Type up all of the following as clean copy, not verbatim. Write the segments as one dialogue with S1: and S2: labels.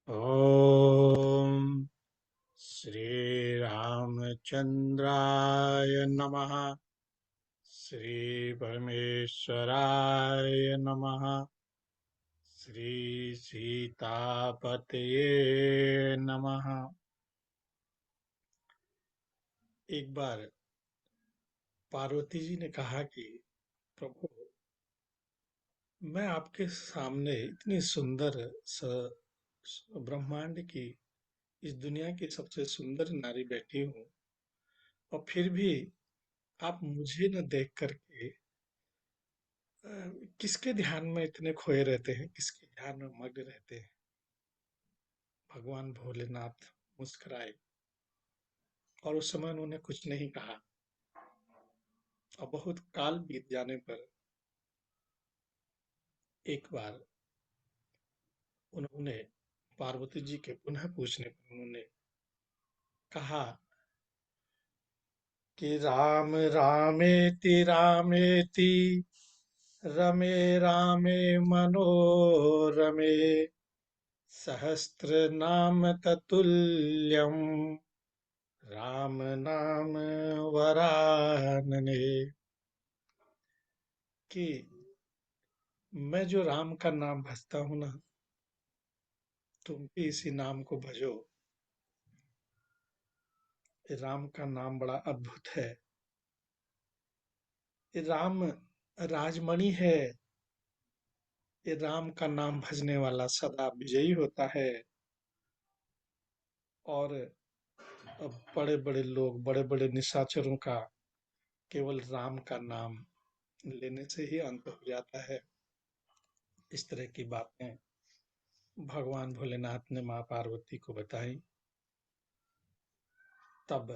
S1: ॐ श्रीरामचन्द्राय नमः। श्रीपरमेश्वराय नमः। श्रीसीतापतये नमः। एक बार पार्वती जी ने कहा कि प्रभु, मैं आपके सामने इतनी सुंदर ब्रह्मांड की, इस दुनिया की सबसे सुंदर नारी बैठी हूँ, और फिर भी आप मुझे न देख करके अ, किसके ध्यान में इतने खोए रहते हैं, किसके ध्यान में मग्न रहते हैं। भगवान भोलेनाथ मुस्कुराए और उस समय उन्होंने कुछ नहीं कहा। और बहुत काल बीत जाने पर एक बार उन्होंने पार्वती जी के पुनः पूछने पर उन्होंने कहा कि राम रामेति रामेति रमे रामे मनोरमे सहस्त्र नाम ततुल्यम राम नाम वरानने। कि मैं जो राम का नाम भजता हूं ना, तुम भी इसी नाम को भजो। ये राम का नाम बड़ा अद्भुत है। ये राम राजमणि है। ये राम का नाम भजने वाला सदा विजयी होता है। और अब बड़े बड़े लोग, बड़े बड़े निशाचरों का केवल राम का नाम लेने से ही अंत हो जाता है। इस तरह की बातें भगवान भोलेनाथ ने माँ पार्वती को बताई। तब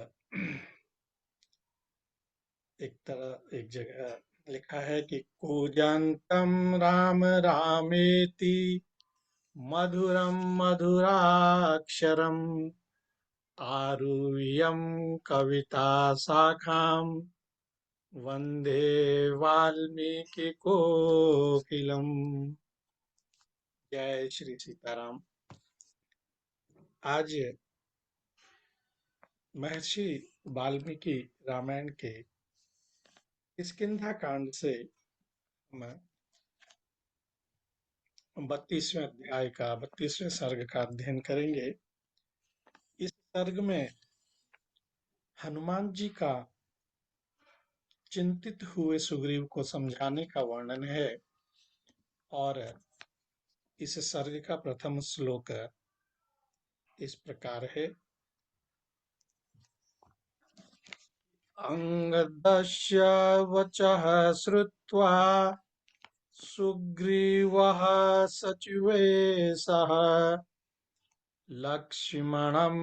S1: एक जगह लिखा है कि कूजंतम राम रामेति मधुरम मधुराक्षरम आरुह्यम कविता शाखाम वंदे वाल्मीकि कोकिलम। जय श्री सीताराम। आज महर्षि वाल्मीकि रामायण के किष्किंधा कांड से हम 32वें अध्याय का 32वें सर्ग का अध्ययन करेंगे। इस सर्ग में हनुमान जी का चिंतित हुए सुग्रीव को समझाने का वर्णन है। और इस सर्ग का प्रथम श्लोक इस प्रकार है। अंगदस्य वचः श्रुत्वा सुग्रीवः सचिवे सह लक्ष्मणं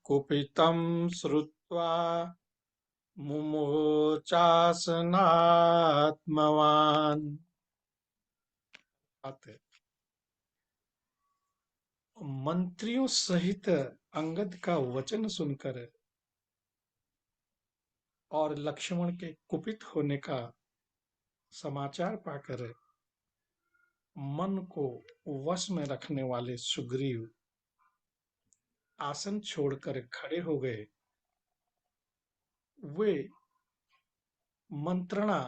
S1: कुपितं श्रुत्वा मुमोचासनात्मवान्। मंत्रियों सहित अंगद का वचन सुनकर और लक्ष्मण के कुपित होने का समाचार पाकर मन को वश में रखने वाले सुग्रीव आसन छोड़कर खड़े हो गए। वे मंत्रणा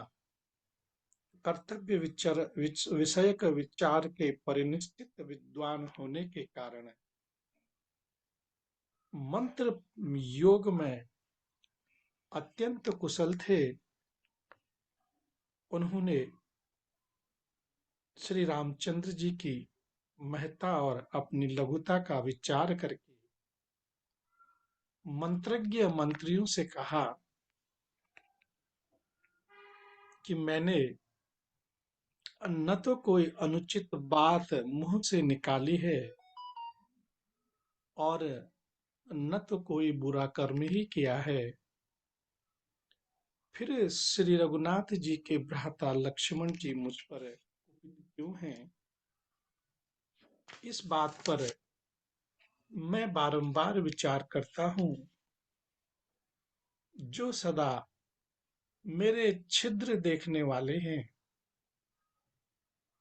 S1: कर्तव्य विषयक विचार के परिनिष्ठित विद्वान होने के कारण मंत्र योग में अत्यंत कुशल थे। उन्होंने श्री रामचंद्र जी की महत्ता और अपनी लघुता का विचार करके मंत्रज्ञ मंत्रियों से कहा कि मैंने न तो कोई अनुचित बात मुंह से निकाली है और न तो कोई बुरा कर्म ही किया है। फिर श्री रघुनाथ जी के भ्राता लक्ष्मण जी मुझ पर कुपित क्यों हैं? इस बात पर मैं बारंबार विचार करता हूँ। जो सदा मेरे छिद्र देखने वाले हैं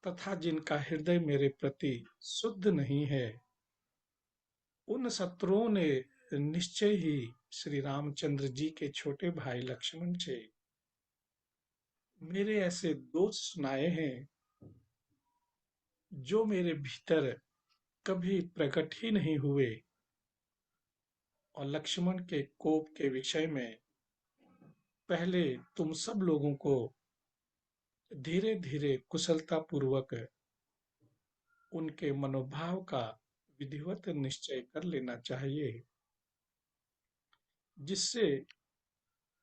S1: तथा जिनका हृदय मेरे प्रति शुद्ध नहीं है, उन शत्रुओं ने निश्चय ही श्री रामचंद्र जी के छोटे भाई लक्ष्मण से मेरे ऐसे दोष सुनाए हैं जो मेरे भीतर कभी प्रकट ही नहीं हुए, और लक्ष्मण के कोप के विषय में पहले तुम सब लोगों को धीरे धीरे कुशलता पूर्वक उनके मनोभाव का विधिवत निश्चय कर लेना चाहिए, जिससे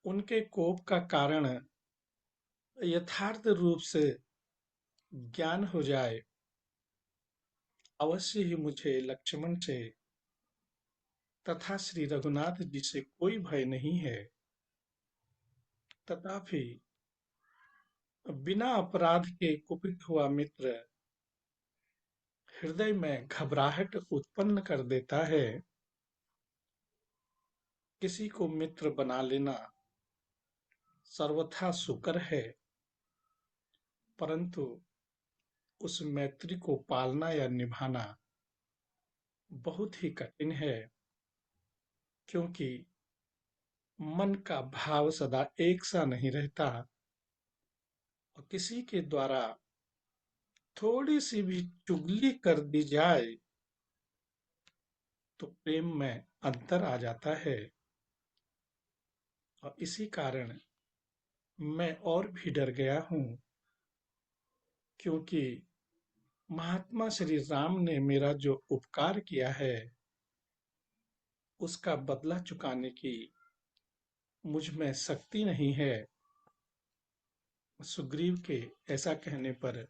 S1: उनके कोप का कारण यथार्थ रूप से ज्ञान हो जाए। अवश्य ही मुझे लक्ष्मण से तथा श्री रघुनाथ जी से कोई भय नहीं है, तथापि बिना अपराध के कुपित हुआ मित्र हृदय में घबराहट उत्पन्न कर देता है। किसी को मित्र बना लेना सर्वथा सुकर है, परंतु उस मैत्री को पालना या निभाना बहुत ही कठिन है, क्योंकि मन का भाव सदा एक सा नहीं रहता, और किसी के द्वारा थोड़ी सी भी चुगली कर दी जाए तो प्रेम में अंतर आ जाता है। और इसी कारण मैं और भी डर गया हूँ, क्योंकि महात्मा श्री राम ने मेरा जो उपकार किया है उसका बदला चुकाने की मुझ में शक्ति नहीं है। सुग्रीव के ऐसा कहने पर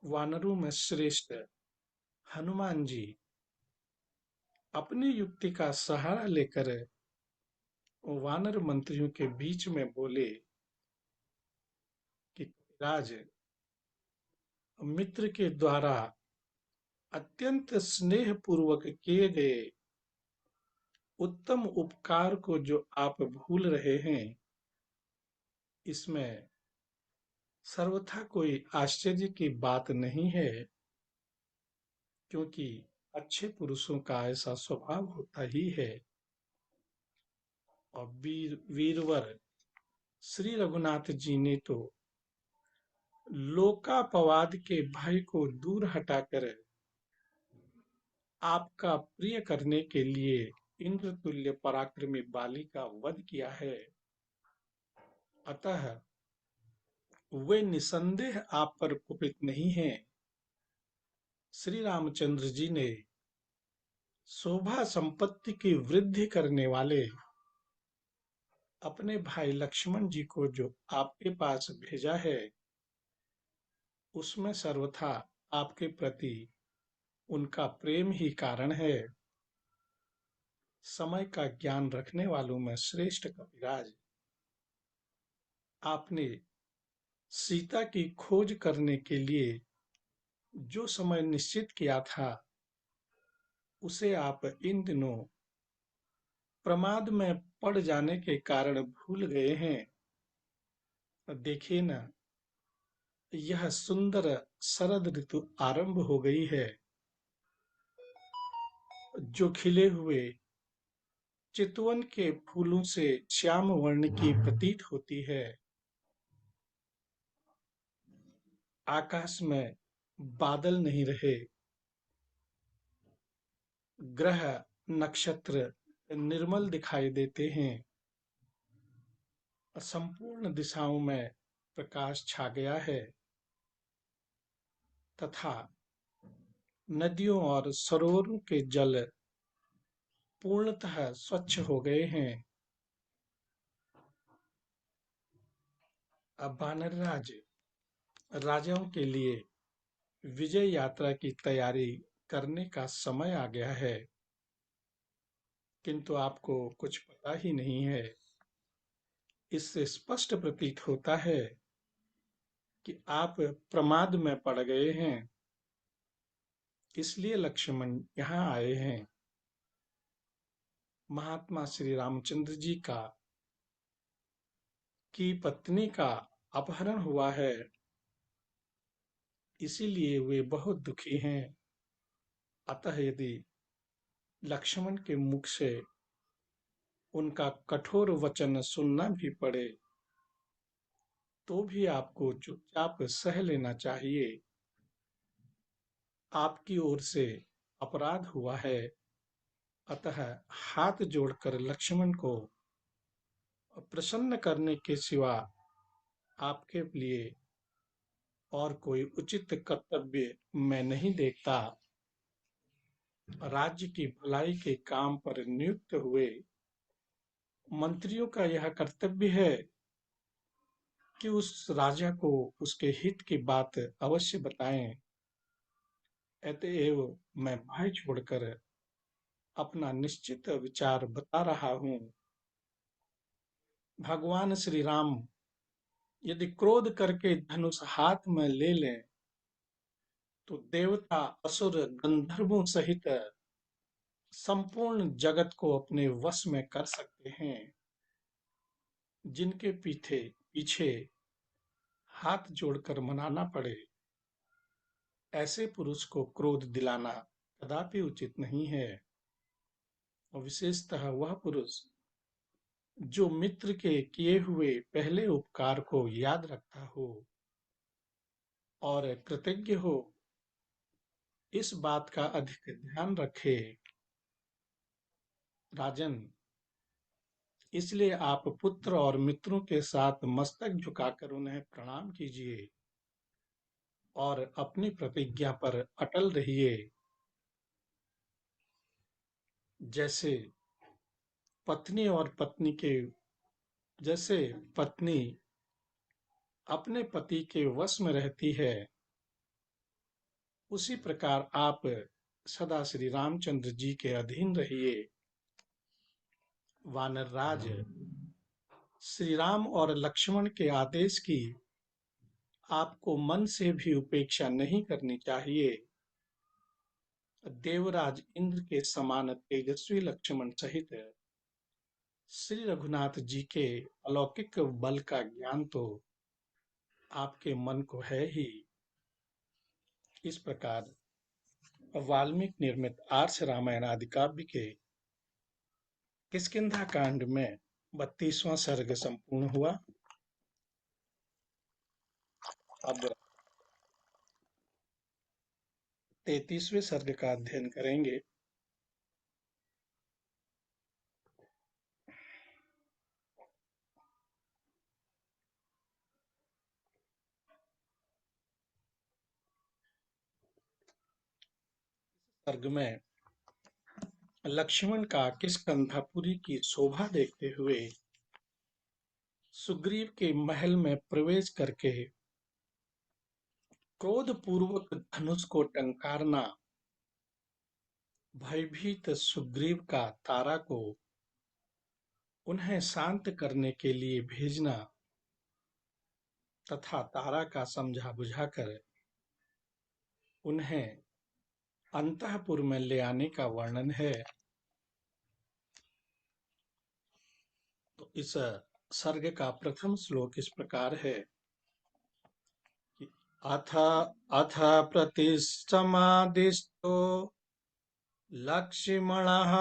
S1: वानरों में श्रेष्ठ हनुमान जी अपनी युक्ति का सहारा लेकर वानर मंत्रियों के बीच में बोले कि राज, मित्र के द्वारा अत्यंत स्नेह पूर्वक किए गए उत्तम उपकार को जो आप भूल रहे हैं, इसमें सर्वथा कोई आश्चर्य की बात नहीं है, क्योंकि अच्छे पुरुषों का ऐसा स्वभाव होता ही है। और वीरवर श्री रघुनाथ जी ने तो लोकापवाद के भय को दूर हटाकर आपका प्रिय करने के लिए इंद्र तुल्य पराक्रमी बाली का वध किया है। अतः वे निसंदेह आप पर कुपित नहीं हैं। श्री रामचंद्र जी ने शोभा संपत्ति की वृद्धि करने वाले अपने भाई लक्ष्मण जी को जो आपके पास भेजा है, उसमें सर्वथा आपके प्रति उनका प्रेम ही कारण है। समय का ज्ञान रखने वालों में श्रेष्ठ कपिराज, आपने सीता की खोज करने के लिए जो समय निश्चित किया था, उसे आप इन दिनों प्रमाद में पड़ जाने के कारण भूल गए हैं। देखिए ना, यह सुंदर शरद ऋतु आरंभ हो गई है, जो खिले हुए चितवन के फूलों से श्याम वर्ण की प्रतीत होती है। आकाश में बादल नहीं रहे, ग्रह नक्षत्र निर्मल दिखाई देते हैं, संपूर्ण दिशाओं में प्रकाश छा गया है, तथा नदियों और सरोवरों के जल पूर्णतः स्वच्छ हो गए हैं। अब वानरराज राजाओं के लिए विजय यात्रा की तैयारी करने का समय आ गया है, किंतु आपको कुछ पता ही नहीं है। इससे स्पष्ट प्रतीत होता है कि आप प्रमाद में पड़ गए हैं, इसलिए लक्ष्मण यहाँ आए हैं। महात्मा श्री रामचंद्र जी का की पत्नी का अपहरण हुआ है, इसीलिए वे बहुत दुखी हैं। अतः यदि लक्ष्मण के मुख से उनका कठोर वचन सुनना भी पड़े तो भी आपको चुपचाप सह लेना चाहिए। आपकी ओर से अपराध हुआ है, अतः हाथ जोड़कर लक्ष्मण को प्रसन्न करने के सिवा आपके लिए और कोई उचित कर्तव्य मैं नहीं देखता। राज्य की भलाई के काम पर नियुक्त हुए मंत्रियों का यह कर्तव्य है कि उस राजा को उसके हित की बात अवश्य बताएं। अतएव मैं भय छोड़कर अपना निश्चित विचार बता रहा हूं। भगवान श्री राम यदि क्रोध करके धनुष हाथ में ले लें तो देवता, असुर, गंधर्वों सहित संपूर्ण जगत को अपने वश में कर सकते हैं। जिनके पीछे पीछे हाथ जोड़कर मनाना पड़े, ऐसे पुरुष को क्रोध दिलाना कदापि उचित नहीं है। और विशेषतः वह पुरुष जो मित्र के किए हुए पहले उपकार को याद रखता हो और कृतज्ञ हो, इस बात का अधिक ध्यान रखे। राजन, इसलिए आप पुत्र और मित्रों के साथ मस्तक झुकाकर उन्हें प्रणाम कीजिए और अपनी प्रतिज्ञा पर अटल रहिए। जैसे पत्नी और पत्नी के जैसे पत्नी अपने पति के वश में रहती है, उसी प्रकार आप सदा श्री रामचंद्र जी के अधीन रहिए। वानरराज, श्री राम और लक्ष्मण के आदेश की आपको मन से भी उपेक्षा नहीं करनी चाहिए। देवराज इंद्र के समान तेजस्वी लक्ष्मण सहित श्री रघुनाथ जी के अलौकिक बल का ज्ञान तो आपके मन को है ही। इस प्रकार वाल्मीकि निर्मित आर्ष रामायण आदि काव्य के किष्किंधा कांड में 32वां सर्ग संपूर्ण हुआ। अब 33वें सर्ग का अध्ययन करेंगे। सर्ग में लक्ष्मण का किष्किंधापुरी की शोभा देखते हुए सुग्रीव के महल में प्रवेश करके क्रोधपूर्वक धनुष को टंकारना, भयभीत सुग्रीव का तारा को उन्हें शांत करने के लिए भेजना तथा तारा का समझा बुझाकर उन्हें अंतःपुर में ले आने का वर्णन है। तो इस सर्ग का प्रथम श्लोक इस प्रकार है कि अथ अथ प्रतिसमादिष्टो लक्ष्मणः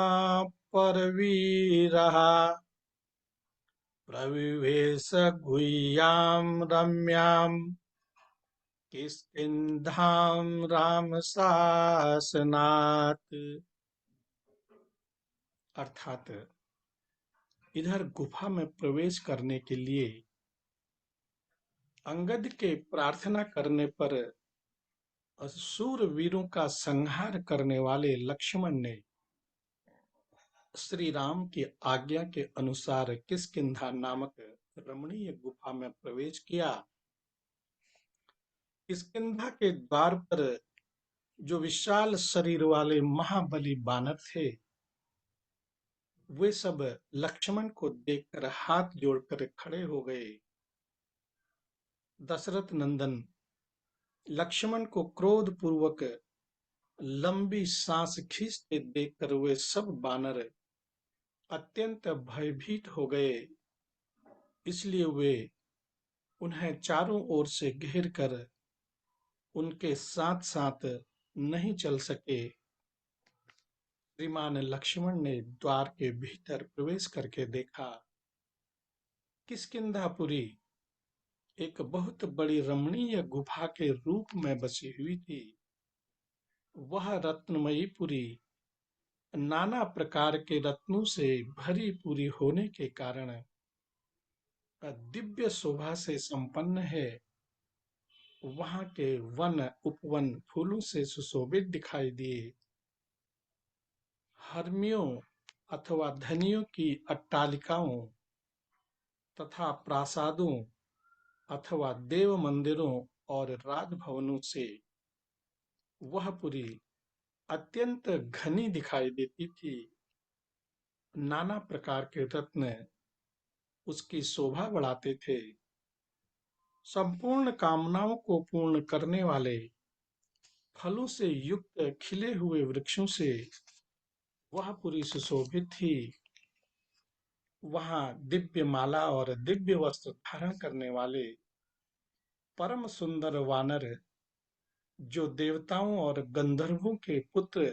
S1: परवीरः प्रविवेश गुह्यां रम्यां किष्किंधां रामशासनात्। अर्थात इधर गुफा में प्रवेश करने के लिए अंगद के प्रार्थना करने पर शूर वीरों का संहार करने वाले लक्ष्मण ने श्री राम की आज्ञा के अनुसार किष्किंधा नामक रमणीय गुफा में प्रवेश किया। किष्किंधा के द्वार पर जो विशाल शरीर वाले महाबली बानर थे, वे सब लक्ष्मण को देखकर हाथ जोड़कर खड़े हो गए। दशरथ नंदन लक्ष्मण को क्रोध पूर्वक लंबी सांस खींचते देखकर वे सब बानर अत्यंत भयभीत हो गए। इसलिए वे उन्हें चारों ओर से घेर कर उनके साथ साथ नहीं चल सके। श्रीमान लक्ष्मण ने द्वार के भीतर प्रवेश करके देखा, किष्किंधापुरी एक बहुत बड़ी रमणीय गुफा के रूप में बसी हुई थी। वह रत्नमयी पुरी नाना प्रकार के रत्नों से भरी पूरी होने के कारण दिव्य शोभा से संपन्न है। वहां के वन उपवन फूलों से सुशोभित दिखाई दिए। हर्मियों अथवा धनियों की अट्टालिकाओं तथा प्रासादों अथवा देव मंदिरों और राजभवनों से वह पुरी अत्यंत घनी दिखाई देती थी। नाना प्रकार के रत्न उसकी शोभा बढ़ाते थे। संपूर्ण कामनाओं को पूर्ण करने वाले फलों से युक्त खिले हुए वृक्षों से वह पुरी सुशोभित थी। वहां दिव्य माला और दिव्य वस्त्र धारण करने वाले परम सुंदर वानर, जो देवताओं और गंधर्वों के पुत्र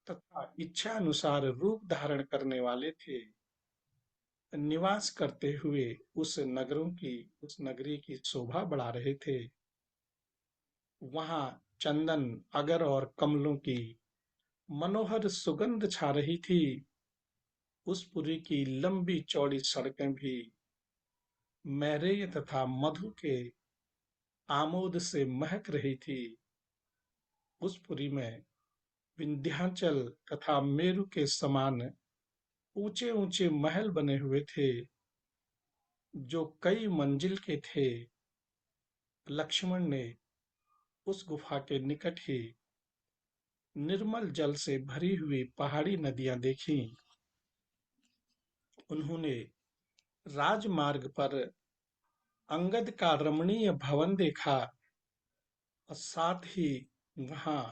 S1: तथा इच्छा अनुसार रूप धारण करने वाले थे, निवास करते हुए उस नगरी की शोभा बढ़ा रहे थे। वहां चंदन, अगर और कमलों की मनोहर सुगंध छा रही थी। उस पुरी की लंबी चौड़ी सड़कें भी मैरेय तथा मधु के आमोद से महक रही थी। उस पुरी में विंध्याचल तथा मेरु के समान ऊंचे ऊंचे महल बने हुए थे, जो कई मंजिल के थे। लक्ष्मण ने उस गुफा के निकट ही निर्मल जल से भरी हुई पहाड़ी नदियां देखीं। उन्होंने राजमार्ग पर अंगद का रमणीय भवन देखा और साथ ही वहां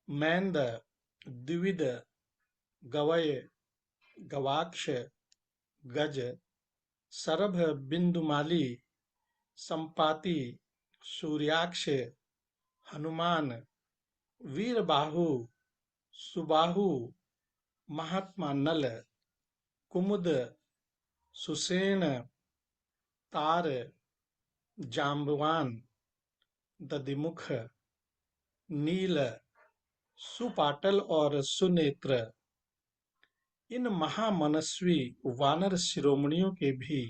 S1: मैंद, द्विविद, गवय, गवाक्ष, गज, सरभ, बिंदुमाली, संपाति, सूर्याक्ष, हनुमान, वीरबाहु, सुबाहु, महात्मा नल, कुमुद, सुषेण, तार, जाम्बवान, दधिमुख, नील, सुपाटल और सुनेत्र, इन महामनस्वी वानर शिरोमणियों के भी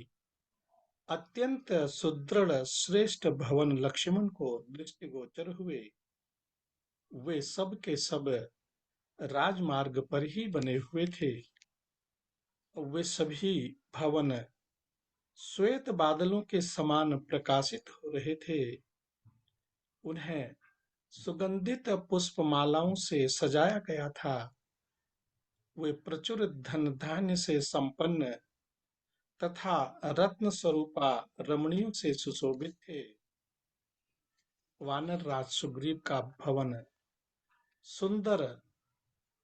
S1: अत्यंत सुदृढ़ श्रेष्ठ भवन लक्ष्मण को दृष्टिगोचर हुए। वे सब के सब राजमार्ग पर ही बने हुए थे। वे सभी भवन श्वेत बादलों के समान प्रकाशित हो रहे थे। उन्हें सुगंधित पुष्पमालाओं से सजाया गया था। वे प्रचुर धन धान्य से संपन्न तथा रत्न स्वरूपा रमणियों से सुशोभित थे। वानर राज सुग्रीव का भवन सुंदर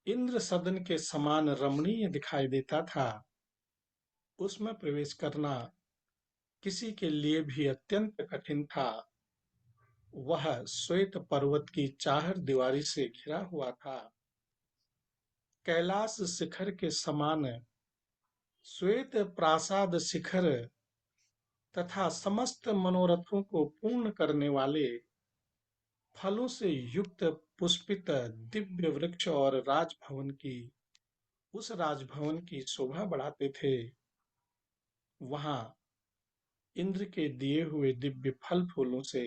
S1: इंद्र सदन के समान रमणीय दिखाई देता था। उसमें प्रवेश करना किसी के लिए भी अत्यंत कठिन था। वह श्वेत पर्वत की चाहर दीवारी से घिरा हुआ था। कैलाश शिखर के समान श्वेत प्रासाद शिखर तथा समस्त मनोरथों को पूर्ण करने वाले फलों से युक्त पुष्पित दिव्य वृक्ष और उस राजभवन की शोभा बढ़ाते थे। वहां इंद्र के दिए हुए दिव्य फल फूलों से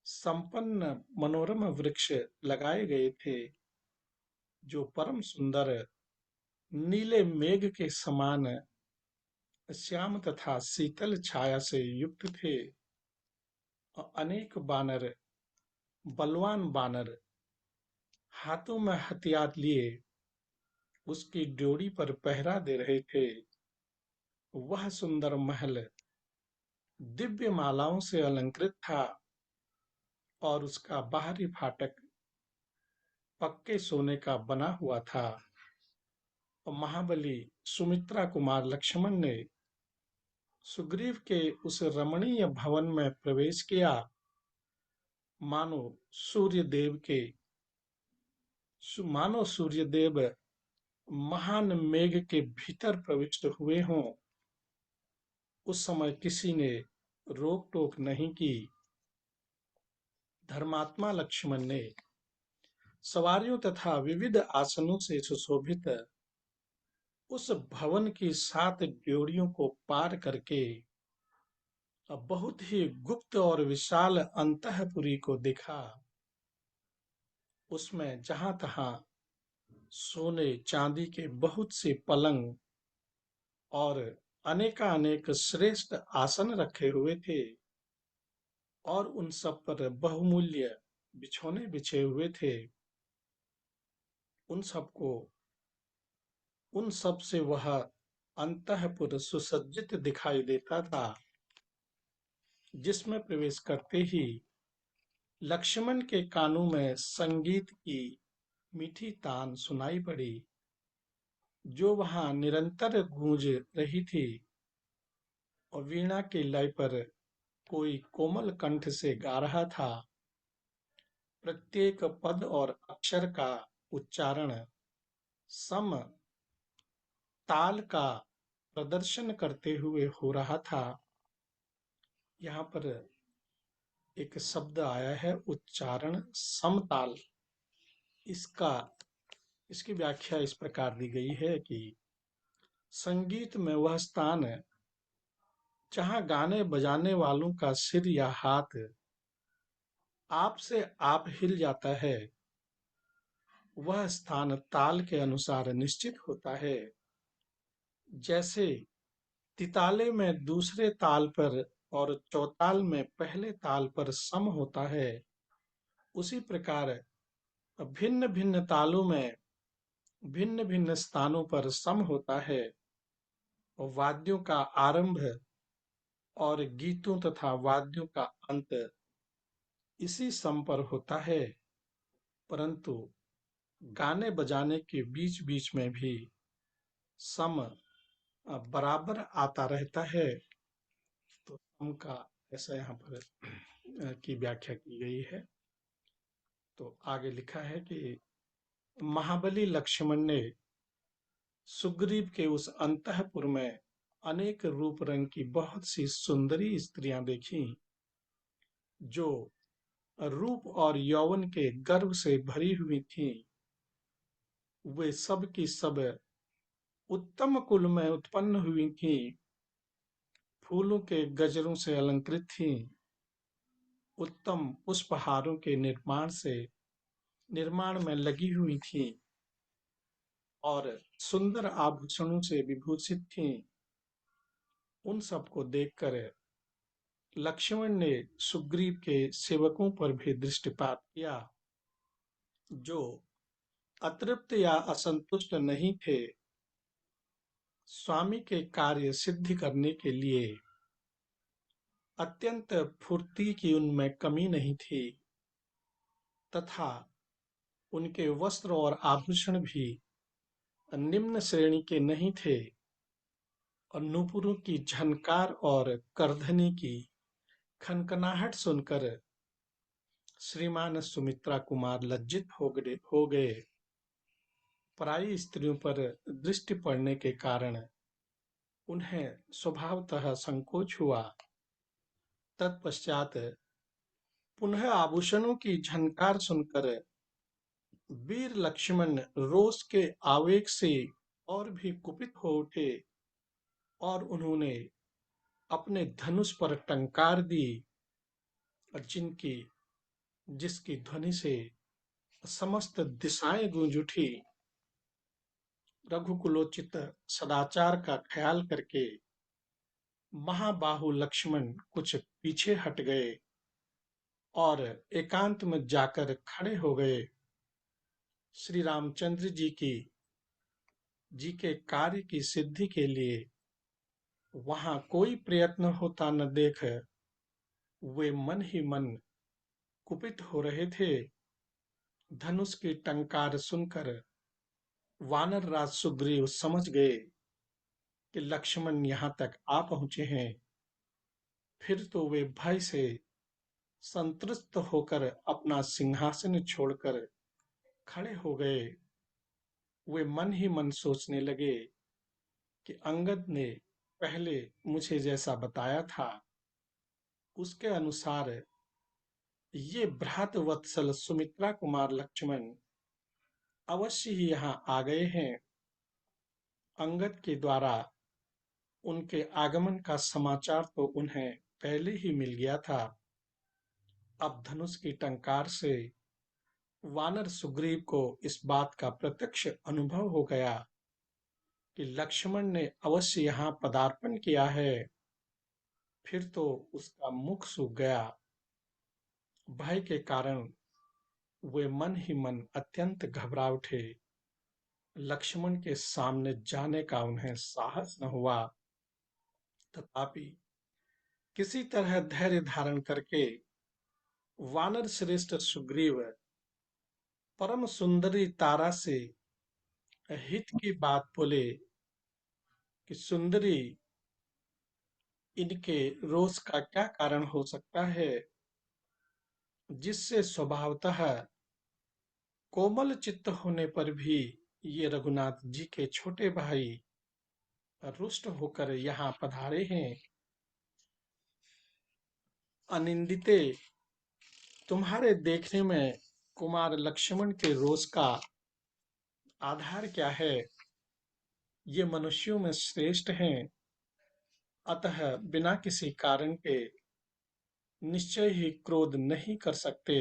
S1: संपन्न मनोरम वृक्ष लगाए गए थे, जो परम सुंदर नीले मेघ के समान श्याम तथा शीतल छाया से युक्त थे। और अनेक बानर, बलवान बानर, हाथों में हथियार लिए उसकी ड्योढ़ी पर पहरा दे रहे थे। वह सुंदर महल दिव्य मालाओं से अलंकृत था और उसका बाहरी फाटक पक्के सोने का बना हुआ था। और महाबली सुमित्रा कुमार लक्ष्मण ने सुग्रीव के उस रमणीय भवन में प्रवेश किया, मानो सूर्य देव के मानो सूर्यदेव महान मेघ के भीतर प्रविष्ट हुए हों। उस समय किसी ने रोक टोक नहीं की। धर्मात्मा लक्ष्मण ने सवारियों तथा विविध आसनों से सुशोभित उस भवन की 7 ड्योढ़ियों को पार करके अब बहुत ही गुप्त और विशाल अंतःपुरी को देखा। उसमें जहां तहां सोने चांदी के बहुत से पलंग और अनेकानेक श्रेष्ठ आसन रखे हुए थे, और उन सब पर बहुमूल्य बिछौने बिछे हुए थे। उन सबको उन सब से वह अंतःपुर सुसज्जित दिखाई देता था, जिसमें प्रवेश करते ही लक्ष्मण के कानों में संगीत की मीठी तान सुनाई पड़ी, जो वहां निरंतर गूंज रही थी, और वीणा के लय पर कोई कोमल कंठ से गा रहा था। प्रत्येक पद और अक्षर का उच्चारण सम ताल का प्रदर्शन करते हुए हो रहा था। यहाँ पर एक शब्द आया है, उच्चारण समताल। इसका इसकी व्याख्या इस प्रकार दी गई है कि संगीत में वह स्थान जहाँ गाने बजाने वालों का सिर या हाथ आप से आप हिल जाता है, वह स्थान ताल के अनुसार निश्चित होता है। जैसे तिताले में दूसरे ताल पर और चौताल में पहले ताल पर सम होता है, उसी प्रकार भिन्न भिन्न तालों में भिन्न भिन्न स्थानों पर सम होता है। और वाद्यों का आरंभ और गीतों तथा वाद्यों का अंत इसी सम पर होता है, परंतु गाने बजाने के बीच बीच में भी सम बराबर आता रहता है। तो सम का ऐसा यहाँ पर की व्याख्या की गई है। तो आगे लिखा है कि महाबली लक्ष्मण ने सुग्रीव के उस अंतःपुर में अनेक रूप रंग की बहुत सी सुंदरी स्त्रियां देखी, जो रूप और यौवन के गर्व से भरी हुई थीं। वे सब की सब उत्तम कुल में उत्पन्न हुई थीं, फूलों के गजरों से अलंकृत थीं, उत्तम पुष्पहारों के निर्माण में लगी हुई थीं, और सुंदर आभूषणों से विभूषित थीं। उन सबको देखकर लक्ष्मण ने सुग्रीव के सेवकों पर भी दृष्टिपात किया, जो अतृप्त या असंतुष्ट नहीं थे। स्वामी के कार्य सिद्ध करने के लिए अत्यंत फुर्ती की उनमें कमी नहीं थी, तथा उनके वस्त्र और आभूषण भी निम्न श्रेणी के नहीं थे। और नूपुरों की झनकार और करधनी की खनखनाहट सुनकर श्रीमान सुमित्रा कुमार लज्जित हो गए। पराई स्त्रियों पर दृष्टि पड़ने के कारण उन्हें स्वभावतः संकोच हुआ। तत्पश्चात पुनः आभूषणों की झनकार सुनकर वीर लक्ष्मण रोष के आवेग से और भी कुपित हो उठे, और उन्होंने अपने धनुष पर टंकार दी, और जिसकी ध्वनि से समस्त दिशाएं गूंज उठी। रघुकुलोचित सदाचार का ख्याल करके महाबाहु लक्ष्मण कुछ पीछे हट गए और एकांत में जाकर खड़े हो गए। श्री रामचंद्र जी के कार्य की सिद्धि के लिए वहां कोई प्रयत्न होता न देख वे मन ही मन कुपित हो रहे थे। धनुष की टंकार सुनकर वानर राज सुग्रीव समझ गए कि लक्ष्मण यहाँ तक आ पहुंचे हैं। फिर तो वे भय से संतृप्त होकर अपना सिंहासन छोड़कर खड़े हो गए। वे मन ही मन सोचने लगे कि अंगद ने पहले मुझे जैसा बताया था, उसके अनुसार ये भ्रातवत्सल सुमित्रा कुमार लक्ष्मण अवश्य ही यहाँ आ गए हैं। अंगद के द्वारा उनके आगमन का समाचार तो उन्हें पहले ही मिल गया था। अब धनुष की टंकार से वानर सुग्रीव को इस बात का प्रत्यक्ष अनुभव हो गया कि लक्ष्मण ने अवश्य यहाँ पदार्पण किया है। फिर तो उसका मुख सूख गया। भय के कारण वे मन ही मन अत्यंत घबरा उठे। लक्ष्मण के सामने जाने का उन्हें साहस न हुआ। तथापि किसी तरह धैर्य धारण करके वानर श्रेष्ठ सुग्रीव परम सुंदरी तारा से हित की बात बोले कि सुंदरी, इनके रोष का क्या कारण हो सकता है, जिससे स्वभावतः कोमल चित्त होने पर भी ये रघुनाथ जी के छोटे भाई रुष्ट होकर यहाँ पधारे हैं। अनिंदिते, तुम्हारे देखने में कुमार लक्ष्मण के रोष का आधार क्या है? ये मनुष्यों में श्रेष्ठ हैं, अतः बिना किसी कारण के निश्चय ही क्रोध नहीं कर सकते।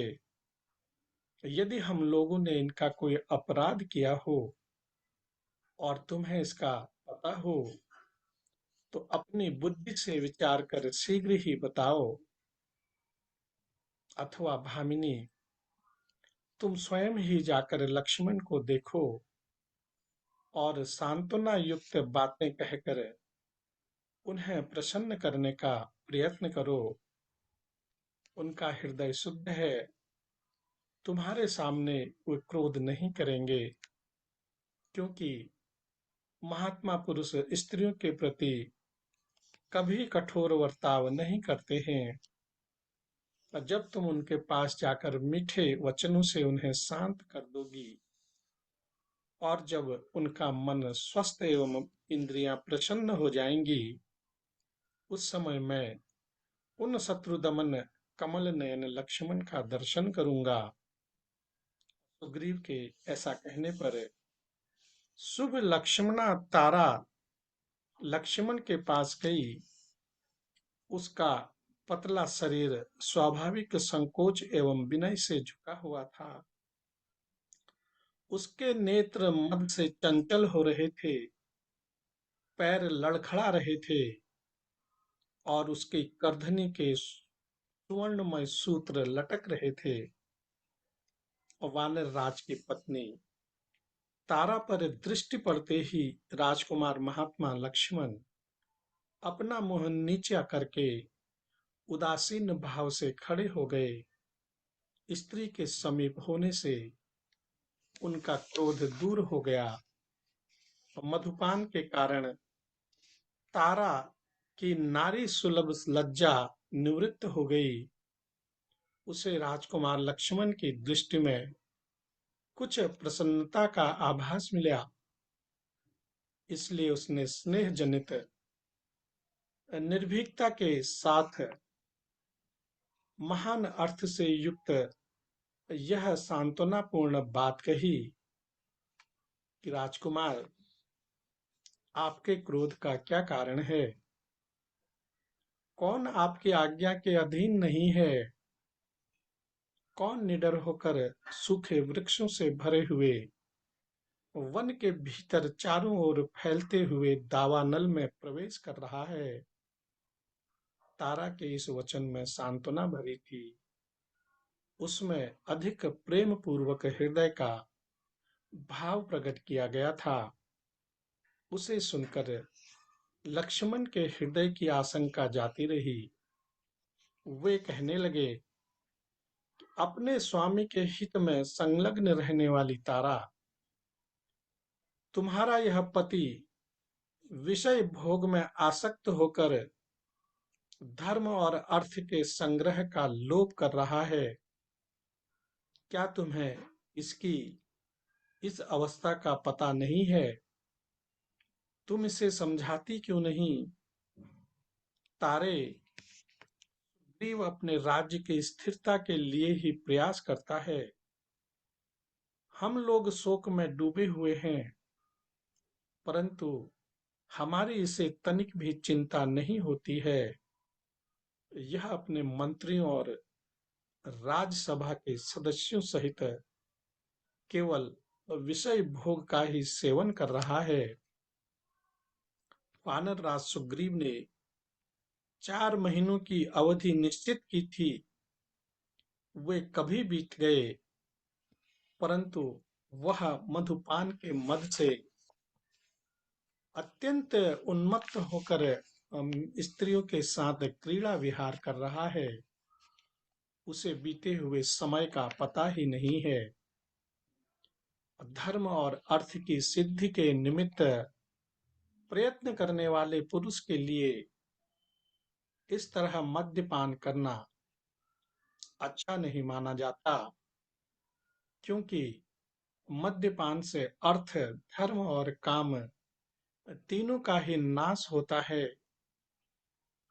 S1: यदि हम लोगों ने इनका कोई अपराध किया हो और तुम्हें इसका पता हो, तो अपनी बुद्धि से विचार कर शीघ्र ही बताओ। अथवा भामिनी, तुम स्वयं ही जाकर लक्ष्मण को देखो और सांत्वना युक्त बातें कहकर उन्हें प्रसन्न करने का प्रयत्न करो। उनका हृदय शुद्ध है, तुम्हारे सामने वे क्रोध नहीं करेंगे, क्योंकि महात्मा पुरुष स्त्रियों के प्रति कभी कठोर बर्ताव नहीं करते हैं। और जब तुम उनके पास जाकर मीठे वचनों से उन्हें शांत कर दोगी और जब उनका मन स्वस्थ एवं इंद्रियां प्रसन्न हो जाएंगी, उस समय मैं उन शत्रुदमन कमल नयन लक्ष्मण का दर्शन करूंगा। सुग्रीव के ऐसा कहने पर शुभ लक्ष्मणा तारा लक्ष्मण के पास गई। उसका पतला शरीर स्वाभाविक संकोच एवं विनय से झुका हुआ था। उसके नेत्र मद से चंचल हो रहे थे, पैर लड़खड़ा रहे थे और उसकी करधनी के सुवर्णमय सूत्र लटक रहे थे। वानर राज की पत्नी तारा पर दृष्टि पड़ते ही राजकुमार महात्मा लक्ष्मण अपना मुंह नीचा करके उदासीन भाव से खड़े हो गए। स्त्री के समीप होने से उनका क्रोध दूर हो गया। मधुपान के कारण तारा की नारी सुलभ लज्जा निवृत्त हो गई। उसे राजकुमार लक्ष्मण की दृष्टि में कुछ प्रसन्नता का आभास मिला, इसलिए उसने स्नेह जनित निर्भीकता के साथ महान अर्थ से युक्त यह सांत्वनापूर्ण बात कही कि राजकुमार, आपके क्रोध का क्या कारण है? कौन आपकी आज्ञा के अधीन नहीं है? कौन निडर होकर सूखे वृक्षों से भरे हुए वन के भीतर चारों ओर फैलते हुए दावानल में प्रवेश कर रहा है? तारा के इस वचन में सांत्वना भरी थी, उसमें अधिक प्रेम पूर्वक हृदय का भाव प्रकट किया गया था। उसे सुनकर लक्ष्मण के हृदय की आशंका जाती रही। वे कहने लगे, अपने स्वामी के हित में संलग्न रहने वाली तारा, तुम्हारा यह पति विषय भोग में आसक्त होकर धर्म और अर्थ के संग्रह का लोभ कर रहा है। क्या तुम्हें इसकी इस अवस्था का पता नहीं है, तुम इसे समझाती क्यों नहीं? तारे, ग्रीव अपने राज्य की स्थिरता के लिए ही प्रयास करता है। हम लोग शोक में डूबे हुए हैं, परंतु हमारी इसे तनिक भी चिंता नहीं होती है। यह अपने मंत्रियों और राज्यसभा के सदस्यों सहित केवल विषय भोग का ही सेवन कर रहा है। वानर राज सुग्रीव ने 4 महीनों की अवधि निश्चित की थी, वे कभी बीत गए, परंतु वह मधुपान के मद से अत्यंत उन्मत्त होकर स्त्रियों के साथ क्रीड़ा विहार कर रहा है। उसे बीते हुए समय का पता ही नहीं है। धर्म और अर्थ की सिद्धि के निमित्त प्रयत्न करने वाले पुरुष के लिए इस तरह मद्यपान करना अच्छा नहीं माना जाता, क्योंकि मद्यपान से अर्थ, धर्म और काम तीनों का ही नाश होता है,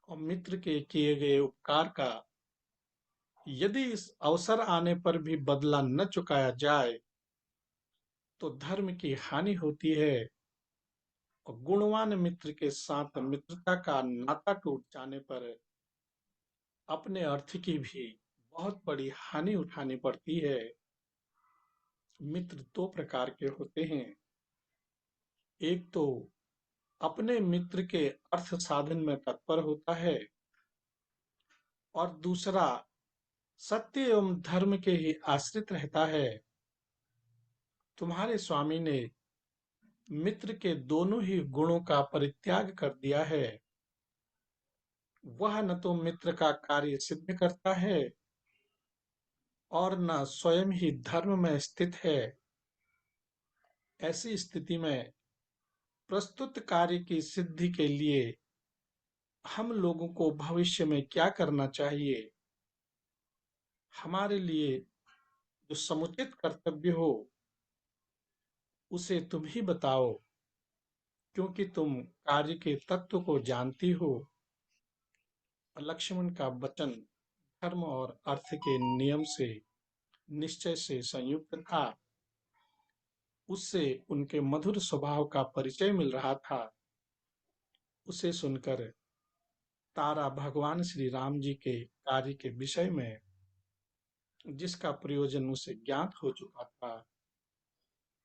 S1: और मित्र के किए गए उपकार का यदि इस अवसर आने पर भी बदला न चुकाया जाए तो धर्म की हानि होती है, और गुणवान मित्र के साथ मित्रता का नाता टूट जाने पर अपने अर्थ की भी बहुत बड़ी हानि उठानी पड़ती है। मित्र दो प्रकार के होते हैं, एक तो अपने मित्र के अर्थ साधन में तत्पर होता है, और दूसरा सत्य एवं धर्म के ही आश्रित रहता है। तुम्हारे स्वामी ने मित्र के दोनों ही गुणों का परित्याग कर दिया है। वह न तो मित्र का कार्य सिद्ध करता है और न स्वयं ही धर्म में स्थित है। ऐसी स्थिति में प्रस्तुत कार्य की सिद्धि के लिए हम लोगों को भविष्य में क्या करना चाहिए? हमारे लिए जो समुचित कर्तव्य हो उसे तुम ही बताओ, क्योंकि तुम कार्य के तत्व को जानती हो। लक्ष्मण का वचन धर्म और अर्थ के नियम से निश्चय से संयुक्त था। उससे उनके मधुर स्वभाव का परिचय मिल रहा था। उसे सुनकर तारा भगवान श्री राम जी के कार्य के विषय में, जिसका प्रयोजन उसे ज्ञात हो चुका था,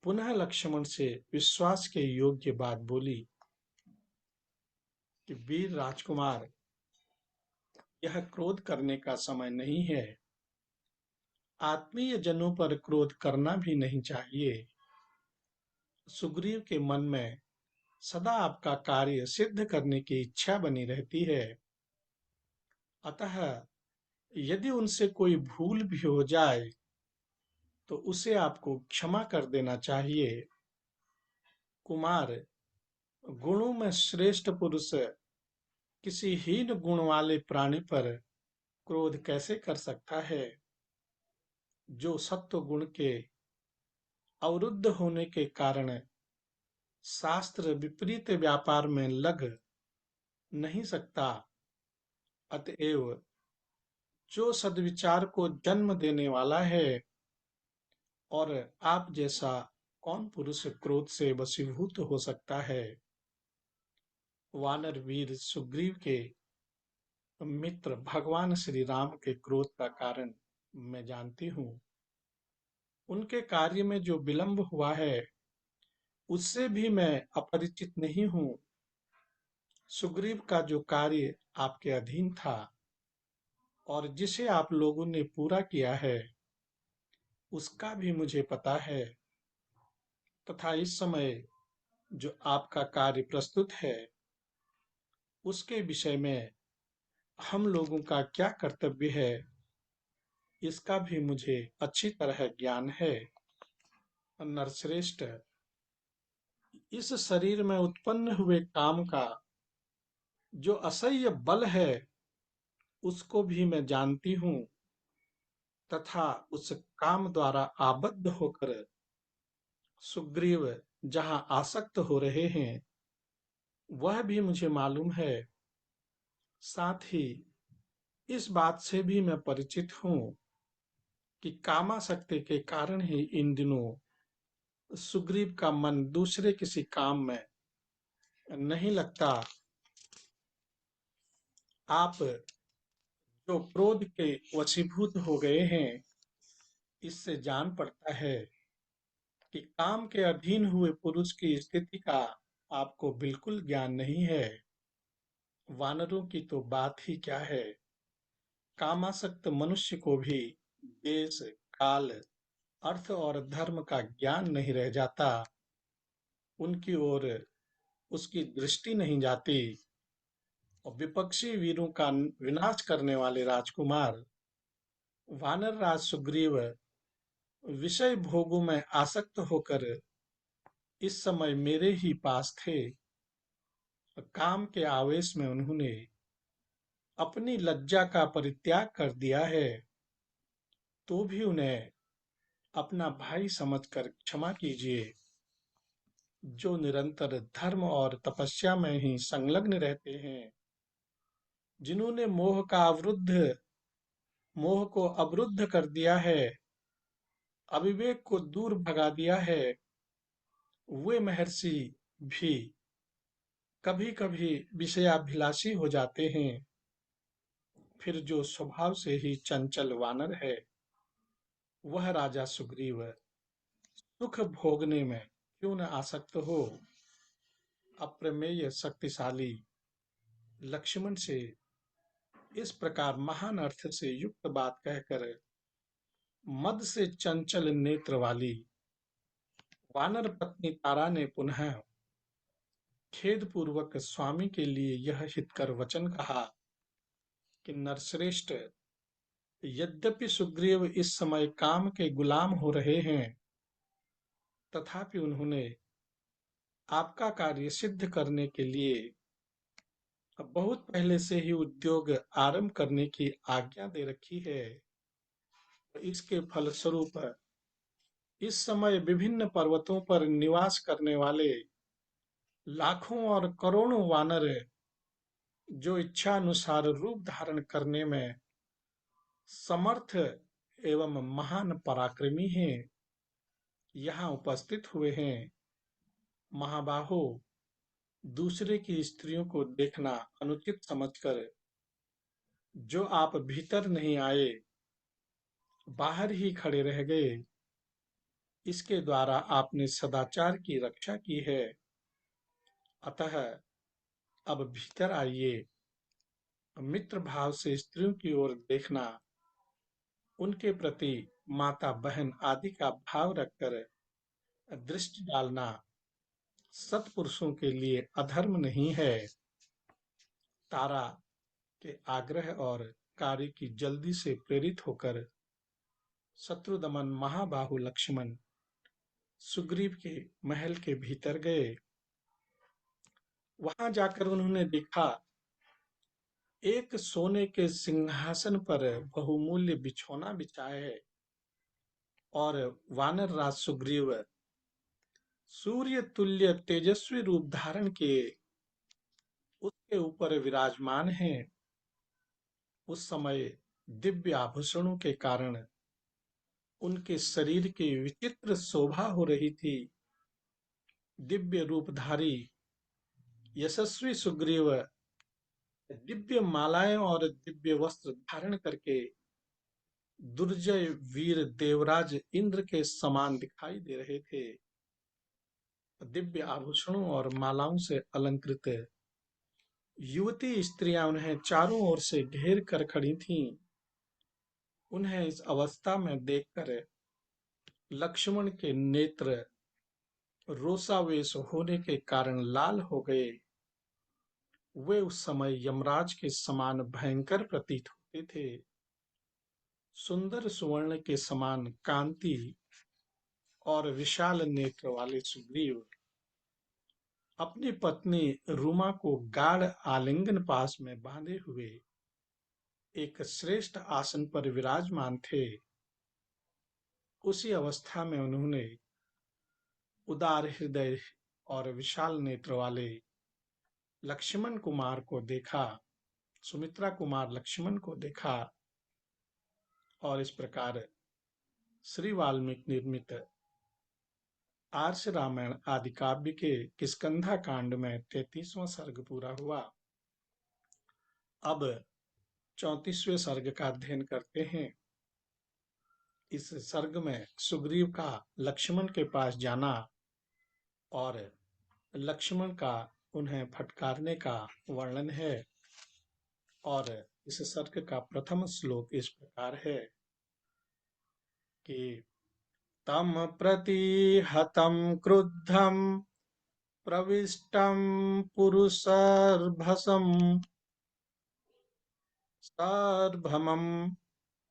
S1: पुनः लक्ष्मण से विश्वास के योग्य बात बोली कि वीर राजकुमार, यह क्रोध करने का समय नहीं है। आत्मीय जनों पर क्रोध करना भी नहीं चाहिए। सुग्रीव के मन में सदा आपका कार्य सिद्ध करने की इच्छा बनी रहती है, अतः यदि उनसे कोई भूल भी हो जाए तो उसे आपको क्षमा कर देना चाहिए। कुमार, गुणों में श्रेष्ठ पुरुष किसी हीन गुण वाले प्राणी पर क्रोध कैसे कर सकता है? जो सत्व गुण के अवरुद्ध होने के कारण शास्त्र विपरीत व्यापार में लग नहीं सकता, अतएव जो सद्विचार को जन्म देने वाला है, और आप जैसा कौन पुरुष क्रोध से वशीभूत हो सकता है? वानर वीर सुग्रीव के मित्र भगवान श्री राम के क्रोध का कारण मैं जानती हूँ। उनके कार्य में जो विलंब हुआ है उससे भी मैं अपरिचित नहीं हूँ। सुग्रीव का जो कार्य आपके अधीन था और जिसे आप लोगों ने पूरा किया है, उसका भी मुझे पता है, तथा इस समय जो आपका कार्य प्रस्तुत है उसके विषय में हम लोगों का क्या कर्तव्य है, इसका भी मुझे अच्छी तरह ज्ञान है। नरश्रेष्ठ, इस शरीर में उत्पन्न हुए काम का जो असह्य बल है उसको भी मैं जानती हूँ, तथा उस काम द्वारा आबद्ध होकर सुग्रीव जहां आसक्त हो रहे हैं वह भी मुझे मालूम है। साथ ही इस बात से भी मैं परिचित हूँ कि कामासक्ति के कारण ही इन दिनों सुग्रीव का मन दूसरे किसी काम में नहीं लगता। आप जो क्रोध के वशीभूत हो गए हैं, इससे जान पड़ता है कि काम के अधीन हुए पुरुष की स्थिति का आपको बिल्कुल ज्ञान नहीं है। वानरों की तो बात ही क्या है। कामासक्त मनुष्य को भी देश, काल, अर्थ और धर्म का ज्ञान नहीं रह जाता। उनकी ओर उसकी दृष्टि नहीं जाती। और विपक्षी वीरों का विनाश करने वाले राजकुमार वानर राज सुग्रीव विषय भोगों में आसक्त होकर इस समय मेरे ही पास थे। काम के आवेश में उन्होंने अपनी लज्जा का परित्याग कर दिया है, तो भी उन्हें अपना भाई समझकर क्षमा कीजिए। जो निरंतर धर्म और तपस्या में ही संलग्न रहते हैं, जिन्होंने मोह को अवरुद्ध कर दिया है, अविवेक को दूर भगा दिया है, वे महर्षि भी कभी कभी विषयाभिलाषी हो जाते हैं। फिर जो स्वभाव से ही चंचल वानर है, वह राजा सुग्रीव सुख भोगने में क्यों न आसक्त हो। अप्रमेय शक्तिशाली लक्ष्मण से इस प्रकार महान अर्थ से युक्त बात कहकर मद से चंचल नेत्र वाली वानर पत्नी तारा ने पुनः खेद पूर्वक स्वामी के लिए यह हितकर वचन कहा कि नरश्रेष्ठ, यद्यपि सुग्रीव इस समय काम के गुलाम हो रहे हैं, तथापि उन्होंने आपका कार्य सिद्ध करने के लिए बहुत पहले से ही उद्योग आरंभ करने की आज्ञा दे रखी है। इसके फलस्वरूप इस समय विभिन्न पर्वतों पर निवास करने वाले लाखों और करोड़ों वानर, जो इच्छा अनुसार रूप धारण करने में समर्थ एवं महान पराक्रमी हैं, यहाँ उपस्थित हुए हैं। महाबाहो, दूसरे की स्त्रियों को देखना अनुचित समझकर जो आप भीतर नहीं आए, बाहर ही खड़े रह गए, इसके द्वारा आपने सदाचार की रक्षा की है। अतः अब भीतर आइए। मित्र भाव से स्त्रियों की ओर देखना, उनके प्रति माता बहन आदि का भाव रखकर दृष्टि डालना सत्पुरुषों के लिए अधर्म नहीं है। तारा के आग्रह और कार्य की जल्दी से प्रेरित होकर शत्रुदमन महाबाहु लक्ष्मण सुग्रीव के महल के भीतर गए। वहां जाकर उन्होंने देखा, एक सोने के सिंहासन पर बहुमूल्य बिछौना बिछा है और वानर राज सुग्रीव सूर्य तुल्य तेजस्वी रूप धारण किए उसके ऊपर विराजमान हैं। उस समय दिव्य आभूषणों के कारण उनके शरीर की विचित्र शोभा हो रही थी। दिव्य रूपधारी यशस्वी सुग्रीव दिव्य मालाएं और दिव्य वस्त्र धारण करके दुर्जय वीर देवराज इंद्र के समान दिखाई दे रहे थे। दिव्य आभूषणों और मालाओं से अलंकृत युवती स्त्रियां उन्हें चारों ओर से घेर कर खड़ी थीं। उन्हें इस अवस्था में देखकर लक्ष्मण के नेत्र रोषावेश होने के कारण लाल हो गए। वे उस समय यमराज के समान भयंकर प्रतीत होते थे। सुंदर सुवर्ण के समान कांति और विशाल नेत्र वाले सुग्रीव अपनी पत्नी रुमा को गाढ़ आलिंगन पास में बांधे हुए एक श्रेष्ठ आसन पर विराजमान थे। उसी अवस्था में उन्होंने उदार हृदय और विशाल नेत्र वाले लक्ष्मण कुमार को देखा। सुमित्रा कुमार लक्ष्मण को देखा और इस प्रकार श्री वाल्मीकि निर्मित आर्ष रामायण आदि काव्य के किष्किंधा कांड में 33वां सर्ग पूरा हुआ। अब 34वें सर्ग का अध्ययन करते हैं। इस सर्ग में सुग्रीव का लक्ष्मण के पास जाना और लक्ष्मण का उन्हें फटकारने का वर्णन है। और इस सर्ग का प्रथम श्लोक इस प्रकार है कि तम प्रति हतं क्रुद्धं प्रविष्टं पुरुषर्भसं सर्वमं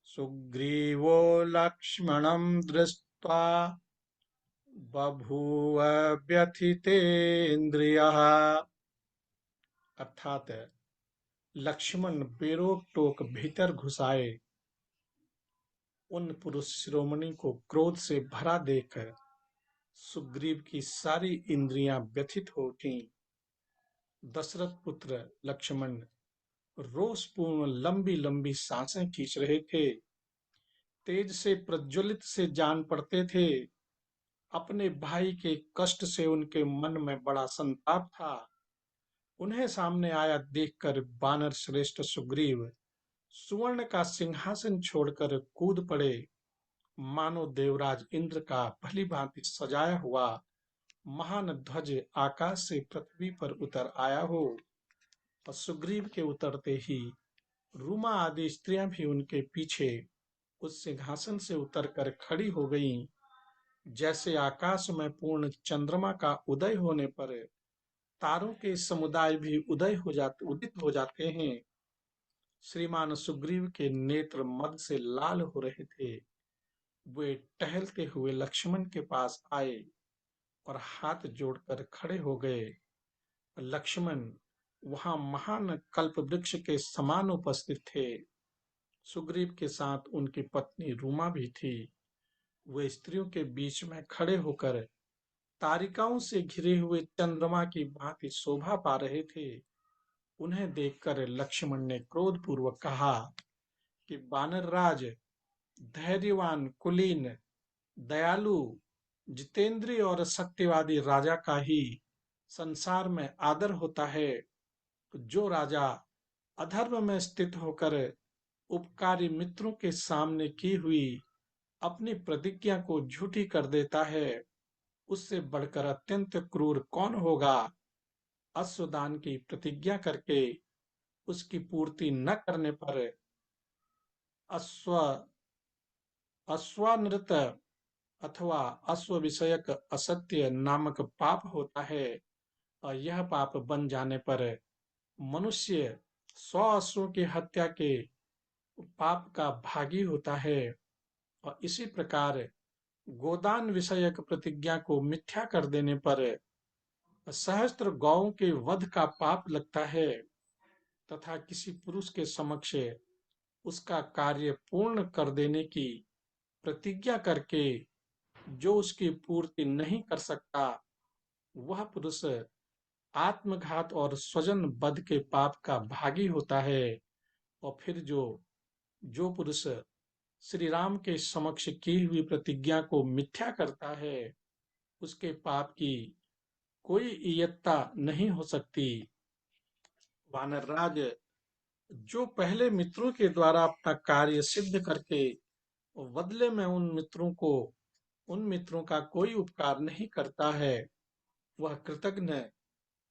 S1: सुग्रीवो लक्ष्मणं दृष्ट्वा बभूव व्यथितेन्द्रियः। अर्थात लक्ष्मण बेरोक टोक भीतर घुस आए। उन पुरुष शिरोमणि को क्रोध से भरा देख सुग्रीव की सारी इंद्रियां व्यथित हो उठीं। दशरथ पुत्र लक्ष्मण रोषपूर्ण लंबी लंबी सांसें खींच रहे थे। तेज से प्रज्वलित से जान पड़ते थे। अपने भाई के कष्ट से उनके मन में बड़ा संताप था। उन्हें सामने आया देखकर वानर श्रेष्ठ सुग्रीव सुवर्ण का सिंहासन छोड़कर कूद पड़े, मानो देवराज इंद्र का भली भांति सजाया हुआ महान ध्वज आकाश से पृथ्वी पर उतर आया हो। और सुग्रीव के उतरते ही रूमा आदि स्त्रियां भी उनके पीछे उस सिंहासन से उतरकर खड़ी हो गईं। जैसे आकाश में पूर्ण चंद्रमा का उदय होने पर तारों के समुदाय भी उदित हो जाते हैं। श्रीमान सुग्रीव के नेत्र मद से लाल हो रहे थे। वे टहलते हुए लक्ष्मण के पास आए और हाथ जोड़कर खड़े हो गए। लक्ष्मण वहां महान कल्प वृक्ष के समान उपस्थित थे। सुग्रीव के साथ उनकी पत्नी रूमा भी थी। वे स्त्रियों के बीच में खड़े होकर तारिकाओं से घिरे हुए चंद्रमा की भांति शोभा पा रहे थे। उन्हें देखकर लक्ष्मण ने क्रोधपूर्वक कहा कि वानर राज, धैर्यवान, कुलीन, दयालु, जितेंद्रिय और सत्यवादी राजा का ही संसार में आदर होता है। जो राजा अधर्म में स्थित होकर उपकारी मित्रों के सामने की हुई अपनी प्रतिज्ञा को झूठी कर देता है, उससे बढ़कर अत्यंत क्रूर कौन होगा। अश्वदान की प्रतिज्ञा करके उसकी पूर्ति न करने पर अश्व अश्वानृत अथवा अश्व विषयक असत्य नामक पाप होता है। और यह पाप बन जाने पर मनुष्य 100 अश्वों की हत्या के पाप का भागी होता है। और इसी प्रकार गोदान विषयक प्रतिज्ञा को मिथ्या कर देने पर सहस्त्र गौओं के वध का पाप लगता है। तथा किसी पुरुष के समक्ष उसका कार्य पूर्ण कर देने की प्रतिज्ञा करके जो उसकी पूर्ति नहीं कर सकता, वह पुरुष आत्मघात और स्वजन वध के पाप का भागी होता है। और फिर जो जो पुरुष श्री राम के समक्ष की हुई प्रतिज्ञा को मिथ्या करता है, उसके पाप की कोई इयत्ता नहीं हो सकती। वानरराज, जो पहले मित्रों के द्वारा अपना कार्य सिद्ध करके बदले में उन मित्रों का कोई उपकार नहीं करता है, वह कृतघ्न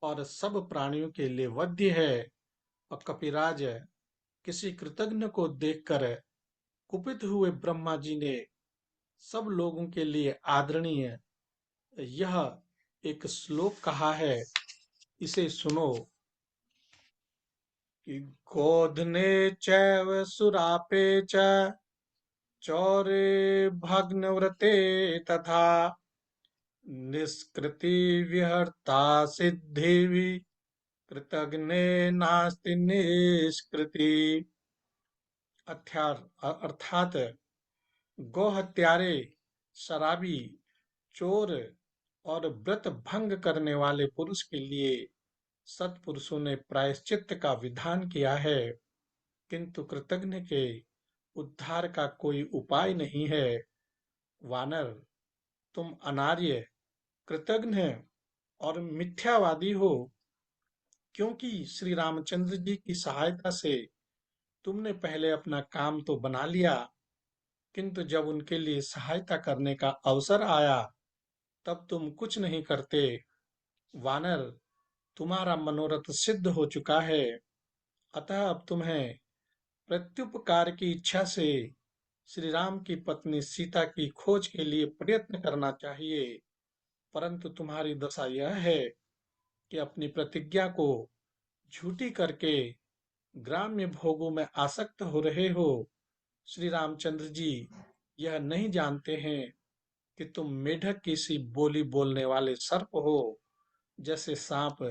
S1: और सब प्राणियों के लिए वध्य है। और कपिराज, किसी कृतघ्न को देखकर कुपित हुए ब्रह्मा जी ने सब लोगों के लिए आदरणीय यह एक श्लोक कहा है, इसे सुनो कि गोधने चैव सुरापे च चौरे भग्नव्रते तथा निष्कृति विहर्ता सिद्धि कृतघ्ने नास्ति निष्कृति। अर्थात गौ हत्यारे, शराबी, चोर, और व्रत भंग करने वाले पुरुष के लिए सत्पुरुषों ने प्रायश्चित का विधान किया है, किंतु कृतघ्न के उद्धार का कोई उपाय नहीं है। वानर, तुम अनार्य, कृतघ्न और मिथ्यावादी हो, क्योंकि श्री रामचंद्र जी की सहायता से तुमने पहले अपना काम तो बना लिया, किंतु जब उनके लिए सहायता करने का अवसर आया, तब तुम कुछ नहीं करते। वानर, तुम्हारा मनोरथ सिद्ध हो चुका है, अतः अब तुम्हें प्रत्युपकार की इच्छा से श्री राम की पत्नी सीता की खोज के लिए प्रयत्न करना चाहिए। परंतु तुम्हारी दशा यह है कि अपनी प्रतिज्ञा को झूठी करके ग्राम्य भोगों में आसक्त हो रहे हो। श्री रामचंद्र जी यह नहीं जानते हैं कि तुम मेढक की सी बोली बोलने वाले सर्प हो। जैसे सांप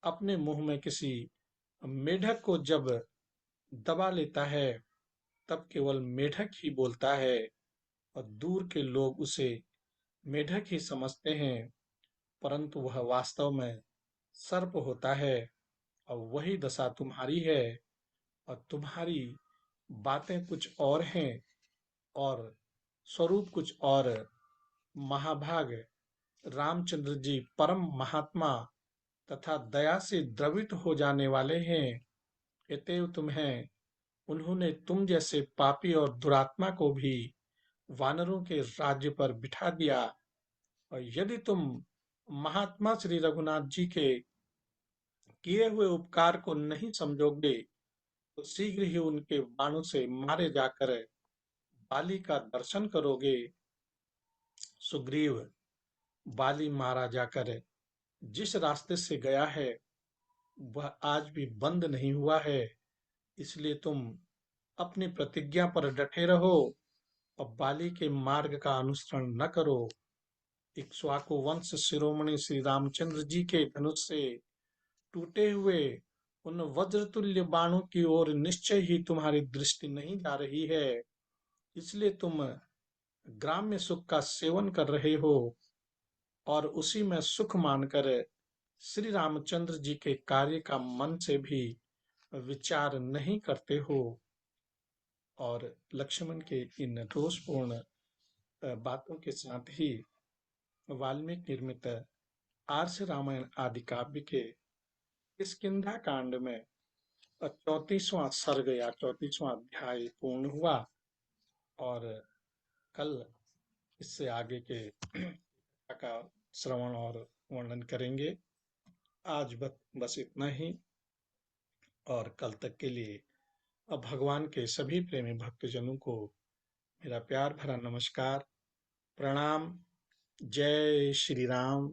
S1: अपने मुंह में किसी मेढक को जब दबा लेता है, तब केवल मेढक ही बोलता है और दूर के लोग उसे मेढक ही समझते हैं, परंतु वह वास्तव में सर्प होता है। और वही दशा तुम्हारी है, और तुम्हारी बातें कुछ और हैं और स्वरूप कुछ और। महाभाग रामचंद्र जी परम महात्मा तथा दया से द्रवित हो जाने वाले हैं। अतएव तुम्हें उन्होंने तुम जैसे पापी और दुरात्मा को भी वानरों के राज्य पर बिठा दिया। और यदि तुम महात्मा श्री रघुनाथ जी के किए हुए उपकार को नहीं समझोगे, तो शीघ्र ही उनके बाणों से मारे जाकर बाली का दर्शन करोगे। सुग्रीव, बाली मारा जाकर जिस रास्ते से गया है, वह आज भी बंद नहीं हुआ है। इसलिए तुम अपनी प्रतिज्ञा पर डटे रहो और बाली के मार्ग का अनुसरण न करो। इक्ष्वाकु वंश शिरोमणि श्री रामचंद्र जी के धनुष से टूटे हुए उन वज्रतुल्य बाणों की ओर निश्चय ही तुम्हारी दृष्टि नहीं जा रही है। इसलिए तुम ग्राम्य सुख का सेवन कर रहे हो और उसी में सुख मानकर श्री रामचंद्र जी के कार्य का मन से भी विचार नहीं करते हो। और लक्ष्मण के इन रोषपूर्ण बातों के साथ ही वाल्मीकि निर्मित आर्ष रामायण आदि काव्य के किष्किंधा कांड में 34वां सर्ग या 34वां अध्याय पूर्ण हुआ। और कल इससे आगे के का श्रवण और वर्णन करेंगे। आज बस इतना ही। और कल तक के लिए अब भगवान के सभी प्रेमी भक्तजनों को मेरा प्यार भरा नमस्कार, प्रणाम। जय श्री राम।